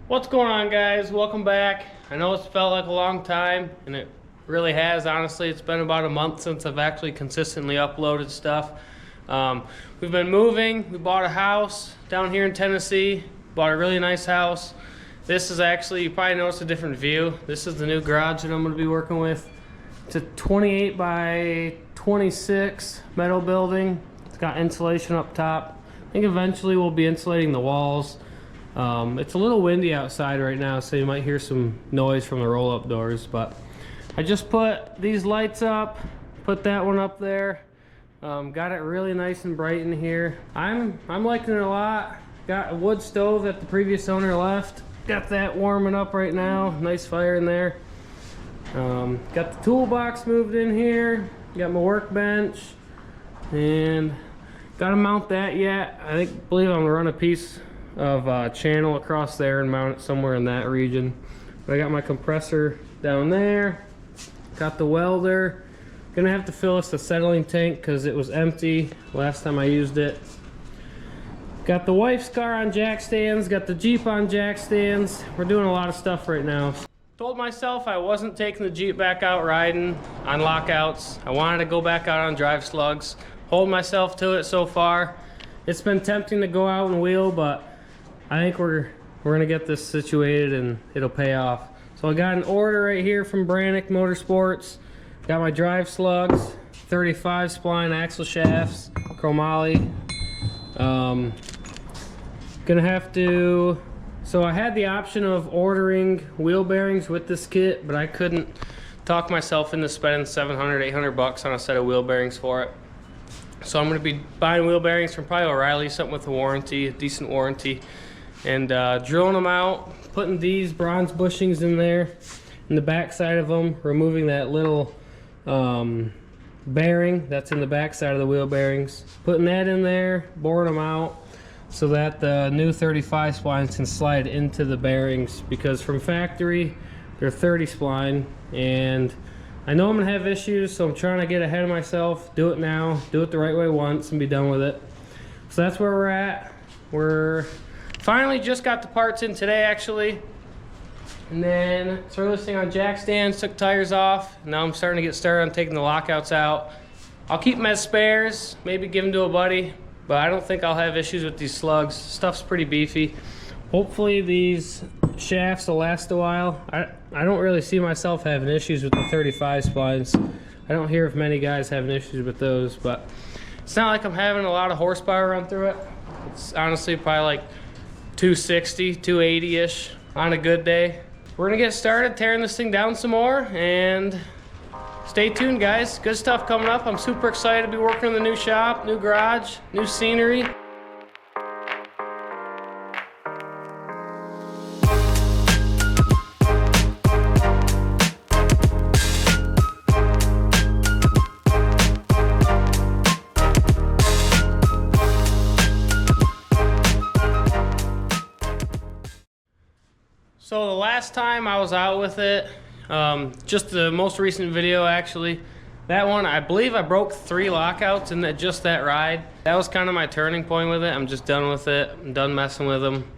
What's going on, guys? Welcome back. I know it's felt like a long time, and it really has. Honestly, it's been about a month since I've actually consistently uploaded stuff. We've been moving. We bought a house down here in Tennessee. Bought a really nice house. This is actually, you probably noticed a different view. This is the new garage that I'm going to be working with. It's a 28 by 26 metal building. It's got insulation up top. I think eventually we'll be insulating the walls. It's a little windy outside right now, so you might hear some noise from the roll-up doors, but I just put these lights up, put that one up there, got it really nice and bright in here. I'm liking it a lot. Got a wood stove that the previous owner left. Got that warming up right now. Nice fire in there. Got the toolbox moved in here. Got my workbench, and got to mount that yet. Believe I'm gonna run a piece of channel across there and mount it somewhere in that region. But I got my compressor down there. Got the welder. Gonna have to fill this acetylene tank because it was empty last time I used it. Got the wife's car on jack stands. Got the Jeep on jack stands. We're doing a lot of stuff right now. Told myself I wasn't taking the Jeep back out riding on lockouts. I wanted to go back out on drive slugs. Hold myself to it so far. It's been tempting to go out and wheel, but I think we're gonna get this situated and it'll pay off. So I got an order right here from Brannick Motorsports. Got my drive slugs, 35 spline axle shafts, chromoly. Gonna have to. So I had the option of ordering wheel bearings with this kit, but I couldn't talk myself into spending 700, 800 bucks on a set of wheel bearings for it. So I'm gonna be buying wheel bearings from probably O'Reilly, something with a warranty, a decent warranty, and drilling them out, putting these bronze bushings in there, in the back side of them, removing that little bearing that's in the back side of the wheel bearings, putting that in there, boring them out, so that the new 35 splines can slide into the bearings, because from factory they're 30 spline, and I know I'm gonna have issues, so I'm trying to get ahead of myself, do it now, do it the right way once and be done with it. So that's where we're at. We're finally just got the parts in today, actually, and then throw this thing on jack stands, took tires off. Now I'm starting to get started on taking the lockouts out. I'll keep them as spares, maybe give them to a buddy, but I don't think I'll have issues with these slugs. Stuff's pretty beefy. Hopefully these shafts will last a while. I don't really see myself having issues with the 35 splines. I don't hear of many guys having issues with those, but it's not like I'm having a lot of horsepower run through it. It's honestly probably like 260, 280-ish on a good day. We're gonna get started tearing this thing down some more, and stay tuned, guys. Good stuff coming up. I'm super excited to be working in the new shop, new garage, new scenery. So the last time I was out with it, just the most recent video actually, that one, I believe I broke 3 lockouts in just that ride. That was kind of my turning point with it. I'm just done with it. I'm done messing with them.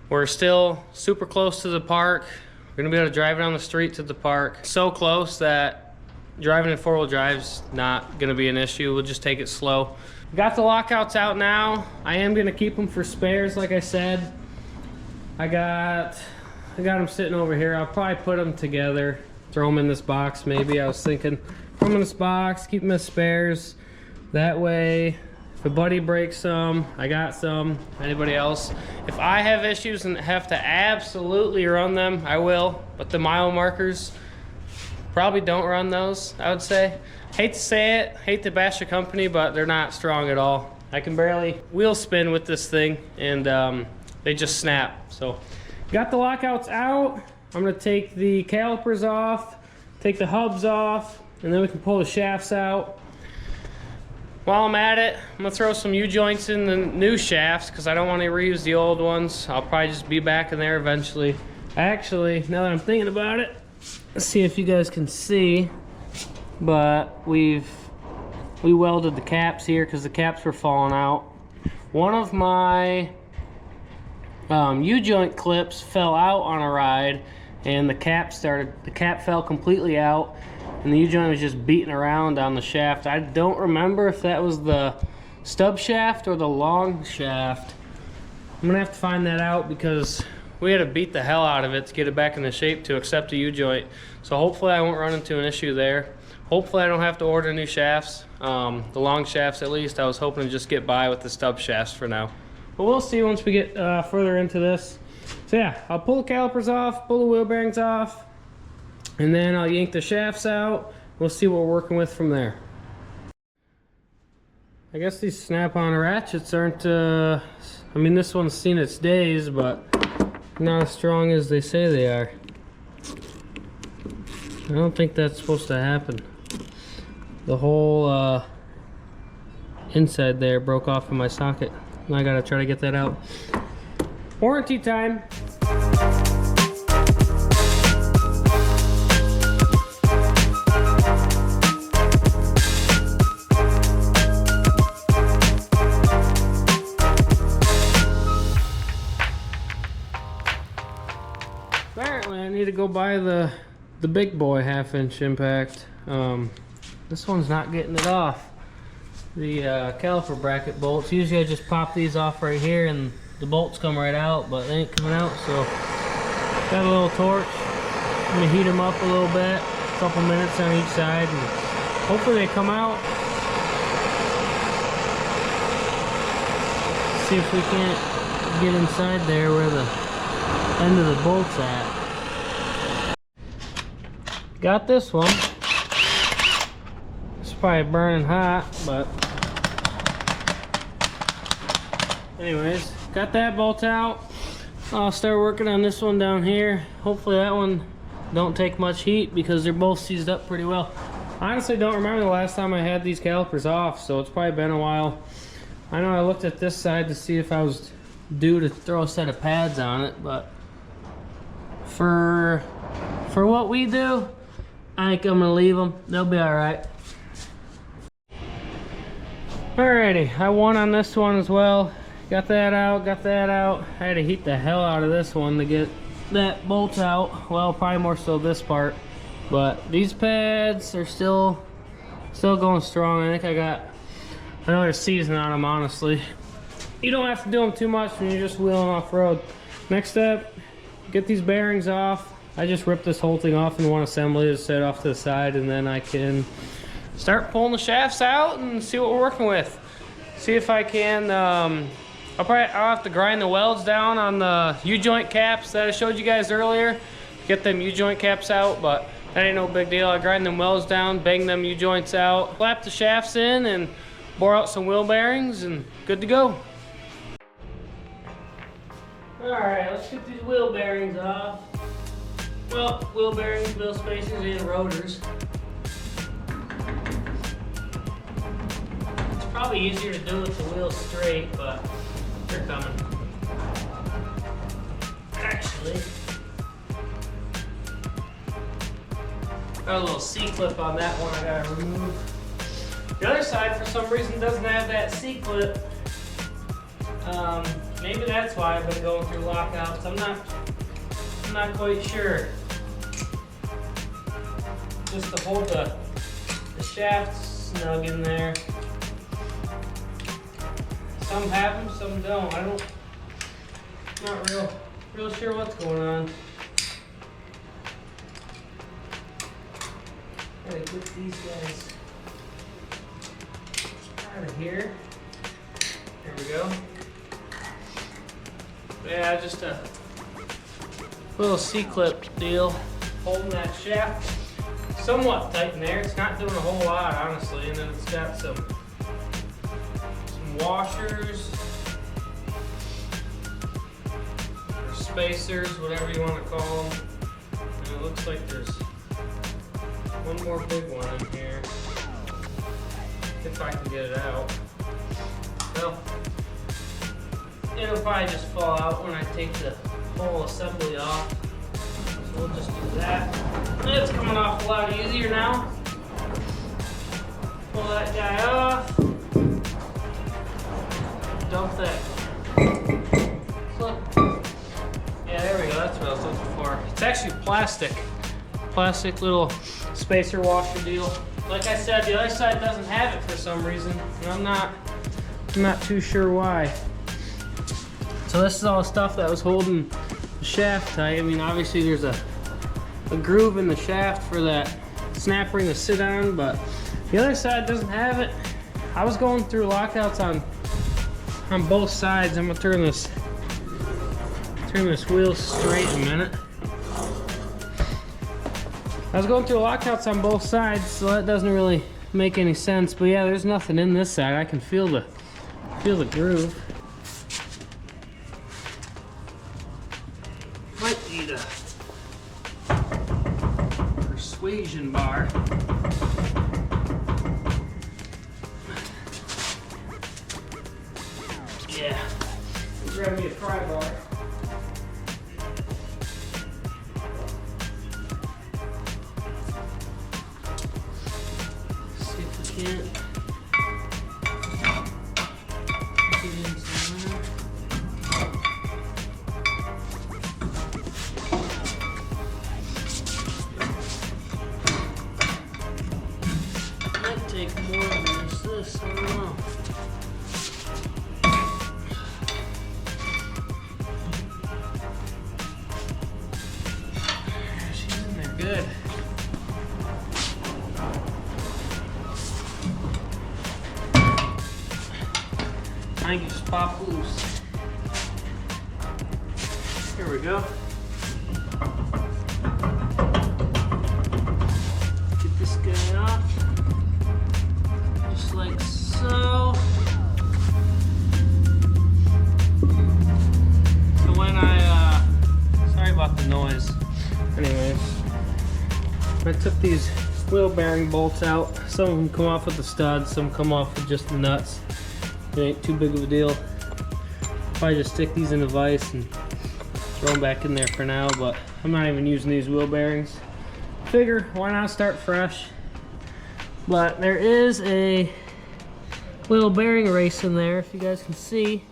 We're still super close to the park. We're gonna be able to drive down the street to the park. So close that driving in 4-wheel drive's not gonna be an issue. We'll just take it slow. Got the lockouts out now. I am gonna keep them for spares, like I said. I got them sitting over here. I'll probably put them together, throw them in this box maybe. I was thinking, throw them in this box, keep them as spares. That way, if a buddy breaks some, I got some. Anybody else? If I have issues and have to absolutely run them, I will. But the mile markers, probably don't run those, I would say. Hate to say it, hate to bash the company, but they're not strong at all. I can barely wheel spin with this thing, and they just snap. So. Got the lockouts out. I'm gonna take the calipers off, take the hubs off, and then we can pull the shafts out. While I'm at it, I'm gonna throw some U-joints in the new shafts because I don't want to reuse the old ones. I'll probably just be back in there eventually. Actually, now that I'm thinking about it, let's see if you guys can see, but we welded the caps here because the caps were falling out. One of my U-joint clips fell out on a ride, and the cap fell completely out, and the U-joint was just beating around on the shaft. I don't remember if that was the stub shaft or the long shaft. I'm gonna have to find that out because we had to beat the hell out of it to get it back into shape to accept a U-joint. So hopefully I won't run into an issue there. Hopefully I don't have to order new shafts. The long shafts at least. I was hoping to just get by with the stub shafts for now. But we'll see once we get further into this. So yeah, I'll pull the calipers off, pull the wheel bearings off, and then I'll yank the shafts out. We'll see what we're working with from there. I guess these snap-on ratchets aren't, I mean, this one's seen its days, but not as strong as they say they are. I don't think that's supposed to happen. The whole inside there broke off in my socket. I gotta try to get that out. Warranty time. Apparently I need to go buy the big boy 1/2" impact. This one's not getting it off. The caliper bracket bolts. Usually I just pop these off right here and the bolts come right out, but they ain't coming out. So got a little torch. I'm gonna heat them up a little bit, a couple minutes on each side, and hopefully they come out. See if we can't get inside there where the end of the bolt's at. Got this one. It's probably burning hot, but anyways, got that bolt out. I'll start working on this one down here. Hopefully that one don't take much heat because they're both seized up pretty well. I honestly don't remember the last time I had these calipers off, so it's probably been a while. I know I looked at this side to see if I was due to throw a set of pads on it, but for what we do, I think I'm gonna leave them. They'll be all right. Alrighty, I won on this one as well. Got that out, got that out. I had to heat the hell out of this one to get that bolt out. Well, probably more so this part. But these pads are still going strong. I think I got another season on them, honestly. You don't have to do them too much when you're just wheeling off road. Next step, get these bearings off. I just ripped this whole thing off in one assembly to set it off to the side, and then I can start pulling the shafts out and see what we're working with. See if I can, I'll have to grind the welds down on the U-joint caps that I showed you guys earlier. Get them U-joint caps out, but that ain't no big deal. I grind them welds down, bang them U-joints out, slap the shafts in, and bore out some wheel bearings, and good to go. Alright, let's get these wheel bearings off. Well, wheel bearings, wheel spacers, and rotors. It's probably easier to do with the wheels straight, but they're coming. Actually, got a little C-clip on that one I gotta remove. The other side, for some reason, doesn't have that C-clip. Maybe that's why I've been going through lockouts. I'm not quite sure. Just to hold the shaft snug in there. Some have them, some don't. Not real sure what's going on. Gotta get these guys out of here. There we go. Yeah, just a little C-clip deal holding that shaft somewhat tight in there. It's not doing a whole lot, honestly. And then it's got some washers or spacers, whatever you want to call them. And it looks like there's one more big one in here, if I can get it out. Well, it'll probably just fall out when I take the whole assembly off. So we'll just do that. It's coming off a lot easier now. Pull that guy off. Dump that clip bar. It's actually plastic little spacer washer deal. Like I said, the other side doesn't have it for some reason, and I'm not too sure why. So this is all the stuff that was holding the shaft tight. I mean, obviously there's a groove in the shaft for that snap ring to sit on, but the other side doesn't have it. I was going through lockouts on both sides. I'm gonna turn this wheel straight in a minute. I was going through lockouts on both sides, so that doesn't really make any sense. But yeah, there's nothing in this side. I can feel the groove. Might need a persuasion bar. Yeah, grab me a pry bar. See if we can't get in somewhere. Might take more than this, I don't know. Good. I think you just pop loose. Here we go. Get this guy off. Just like so. So when sorry about the noise. Anyways. I took these wheel bearing bolts out. Some of them come off with the studs, some come off with just the nuts. It ain't too big of a deal. Probably just stick these in a vise and throw them back in there for now, but I'm not even using these wheel bearings. Figure, why not start fresh? But there is a little bearing race in there, if you guys can see.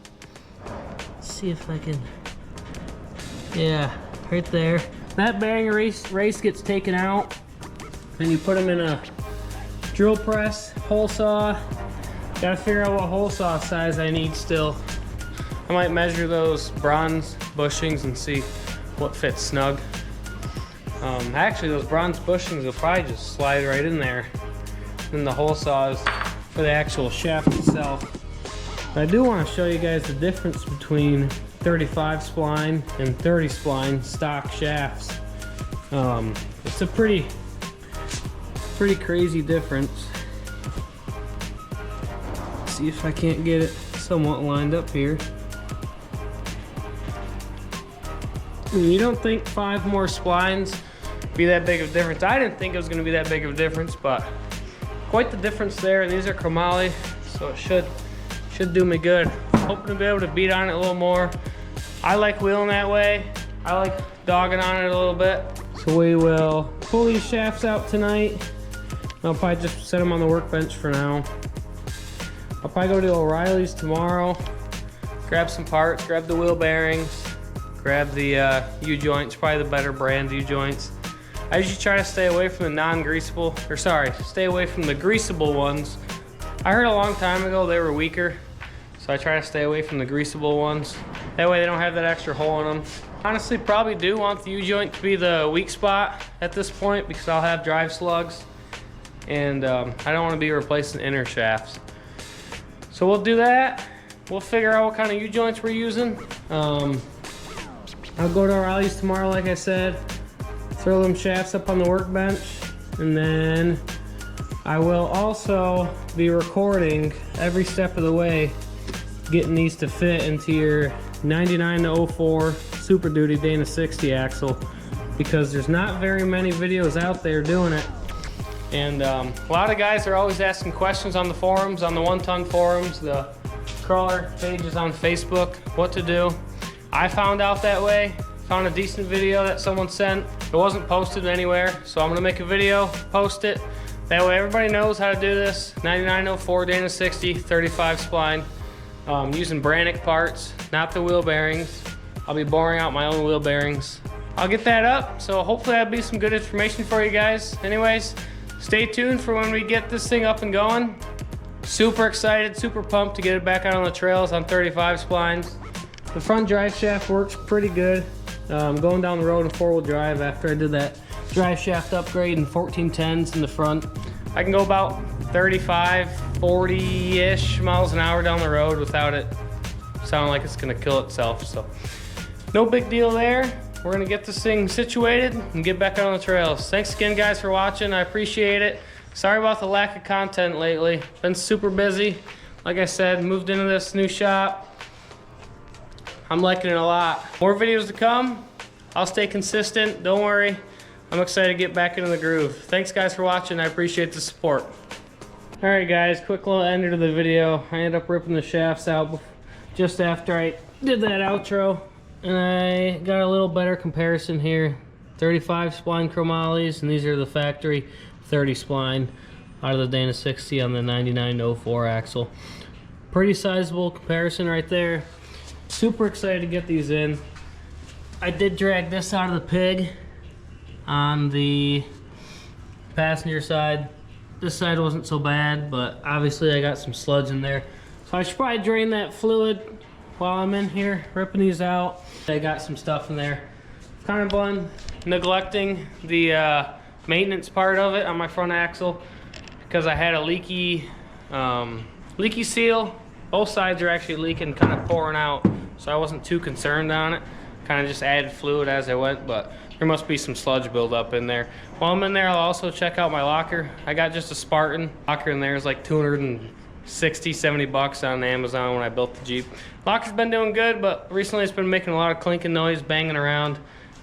Let's see if I can, yeah, right there. That bearing race gets taken out, and you put them in a drill press, hole saw. Gotta figure out what hole saw size I need still. I might measure those bronze bushings and see what fits snug. Actually, those bronze bushings will probably just slide right in there. Then the hole saw is for the actual shaft itself. But I do want to show you guys the difference between 35 spline and 30 spline stock shafts. It's a pretty crazy difference. Let's see if I can't get it somewhat lined up here. I mean, you don't think 5 more splines be that big of a difference. I didn't think it was going to be that big of a difference, but quite the difference there. And these are Comanche, so it should do me good. Hoping to be able to beat on it a little more. I like wheeling that way. I like dogging on it a little bit. So we will pull these shafts out tonight. I'll probably just set them on the workbench for now. I'll probably go to O'Reilly's tomorrow, grab some parts, grab the wheel bearings, grab the U-joints, probably the better brand U-joints. I usually try to stay away from the non-greasable, or sorry, stay away from the greasable ones. I heard a long time ago they were weaker, so I try to stay away from the greasable ones. That way they don't have that extra hole in them. Honestly, probably do want the U-joint to be the weak spot at this point because I'll have drive slugs, and I don't want to be replacing inner shafts. So we'll do that. We'll figure out what kind of U-joints we're using. I'll go to O'Reilly's tomorrow, like I said, throw them shafts up on the workbench, and then I will also be recording every step of the way, getting these to fit into your 99 to 04 Super Duty Dana 60 axle, because there's not very many videos out there doing it. And a lot of guys are always asking questions on the forums, on the 1-ton forums, the crawler pages on Facebook, what to do. I found out that way, found a decent video that someone sent. It wasn't posted anywhere, so I'm gonna make a video, post it. That way everybody knows how to do this. 9904 Dana 60, 35 spline. Using Brannick parts, not the wheel bearings. I'll be boring out my own wheel bearings. I'll get that up. So hopefully that'll be some good information for you guys. Anyways, stay tuned for when we get this thing up and going. Super excited, super pumped to get it back out on the trails on 35 splines. The front drive shaft works pretty good. Going down the road in 4-wheel drive after I did that drive shaft upgrade and 1410s in the front, I can go about 35, 40-ish miles an hour down the road without it sounding like it's gonna kill itself. So no big deal there. We're gonna get this thing situated and get back out on the trails. Thanks again, guys, for watching. I appreciate it. Sorry about the lack of content lately. Been super busy. Like I said, moved into this new shop. I'm liking it a lot. More videos to come. I'll stay consistent, don't worry. I'm excited to get back into the groove. Thanks guys for watching, I appreciate the support. All right guys, quick little ender to the video. I ended up ripping the shafts out just after I did that outro. And I got a little better comparison here. 35 spline chromolyes, and these are the factory 30 spline out of the Dana 60 on the 9904 axle. Pretty sizable comparison right there. Super excited to get these in. I did drag this out of the pig on the passenger side. This side wasn't so bad, but obviously I got some sludge in there. So I should probably drain that fluid while I'm in here ripping these out. I got some stuff in there. Kind of been neglecting the maintenance part of it on my front axle because I had a leaky seal. Both sides are actually leaking, kind of pouring out, so I wasn't too concerned on it. Kind of just added fluid as I went, but there must be some sludge buildup in there. While I'm in there, I'll also check out my locker. I got just a Spartan. Locker in there is like 260, 70 bucks on Amazon when I built the Jeep. Locker's been doing good, but recently it's been making a lot of clinking noise, banging around,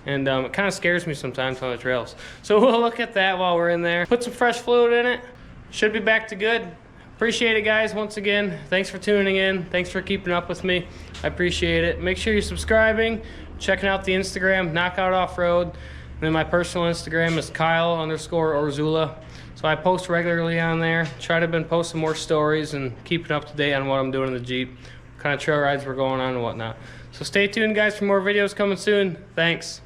and it kind of scares me sometimes on the trails. So we'll look at that while we're in there. Put some fresh fluid in it. Should be back to good. Appreciate it, guys. Once again, thanks for tuning in. Thanks for keeping up with me. I appreciate it. Make sure you're subscribing, checking out the Instagram, Knockout Off-Road. And then my personal Instagram is Kyle_Orzula. So I post regularly on there. Try to been posting more stories and keeping up to date on what I'm doing in the Jeep, what kind of trail rides we're going on and whatnot. So stay tuned, guys, for more videos coming soon. Thanks.